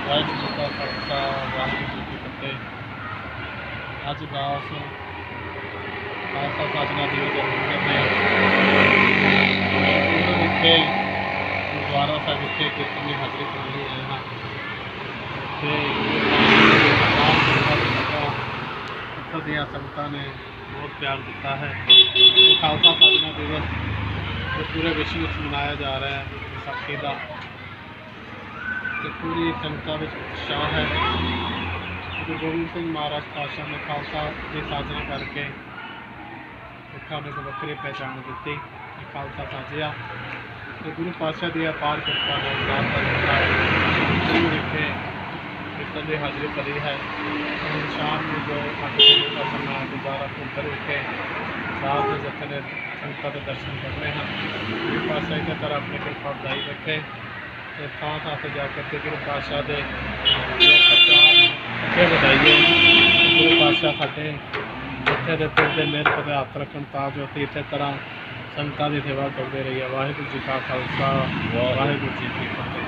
ਵਾਹਿਗੁਰੂ ਜੀ ਕਾ ਖਾਲਸਾ ਵਾਹਿਗੁਰੂ ਜੀ ਕੀ ਫਤਿਹ। ਅੱਜ ਦਾਸ ਖਾਲਸਾ ਸਾਜਨਾ ਦਿਵਸ ਦੇ ਮੌਕੇ ਵਿਖੇ ਗੁਰਦੁਆਰਾ ਸਾਹਿਬ ਵਿਖੇ ਕੀਰਤਨ ਦੀ ਹਾਜ਼ਰੀ ਕਰਨ ਲਈ ਆਏ ਹਾਂ ਅਤੇ ਉੱਥੋਂ ਦੀਆਂ ਸੰਗਤਾਂ ਨੇ ਬਹੁਤ ਪਿਆਰ ਦਿੱਤਾ ਹੈ। ਖਾਲਸਾ ਸਾਜਨਾ ਦਿਵਸ ਜੋ ਪੂਰੇ ਵਿਸ਼ਵ ਵਿੱਚ ਮਨਾਇਆ ਜਾ ਰਿਹਾ ਹੈ ਵਿਸਾਖੀ ਦਾ, ਅਤੇ ਪੂਰੀ ਸੰਗਤਾਂ ਵਿੱਚ ਉਤਸ਼ਾਹ ਹੈ। ਗੁਰੂ ਗੋਬਿੰਦ ਸਿੰਘ ਮਹਾਰਾਜ ਪਾਤਸ਼ਾਹ ਨੇ ਖਾਲਸਾ ਦੀ ਸਾਜਨਾ ਕਰਕੇ ਸਿੱਖਾਂ ਨੂੰ ਇੱਕ ਵੱਖਰੀ ਪਹਿਚਾਣ ਦਿੱਤੀ ਕਿ ਖਾਲਸਾ ਸਾਜਿਆ, ਅਤੇ ਗੁਰੂ ਪਾਤਸ਼ਾਹ ਦੀ ਅਪਾਰ ਕਿਰਪਾ ਨਾਲ ਗੁਰੂ ਵਿਖੇ ਕੀਰਤਨ ਦੀ ਹਾਜ਼ਰੀ ਭਰੀ ਹੈ। ਹੁਣ ਸ਼ਾਮ ਨੂੰ ਜੋ 8 ਵਜੇ ਦਾ ਸਮਾਂ ਗੁਰਦੁਆਰਾ ਘੁੰਗਰ ਵਿਖੇ ਸਾਧ ਦੇ ਜਥੇ ਨੇ ਸੰਗਤਾਂ ਦੇ ਦਰਸ਼ਨ ਕਰਨੇ ਹਨ। ਗੁਰੂ ਪਾਤਸ਼ਾਹ ਇਸੇ ਤਰ੍ਹਾਂ ਆਪਣੀ ਕਿਰਪਾ ਵਧਾਈ ਰੱਖੇ ਅਤੇ ਥਾਂ ਥਾਂ 'ਤੇ ਜਾ ਕੇ ਗੁਰੂ ਪਾਤਸ਼ਾਹ ਦੇ ਅੱਗੇ ਵਧਾਈਏ। ਗੁਰੂ ਪਾਤਸ਼ਾਹ ਸਾਡੇ ਜਥੇ ਦੇ ਸਿਰ 'ਤੇ ਮਿਹਰ ਭਰੇ ਹੱਥ ਰੱਖਣ ਤਾਂ ਜੋ ਅਸੀਂ ਇਸੇ ਤਰ੍ਹਾਂ ਸੰਗਤਾਂ ਦੀ ਸੇਵਾ ਕਰਦੇ ਰਹੀਏ। ਵਾਹਿਗੁਰੂ ਜੀ ਕਾ ਖਾਲਸਾ ਵਾਹਿਗੁਰੂ ਜੀ ਕੀ ਫਤਿਹ।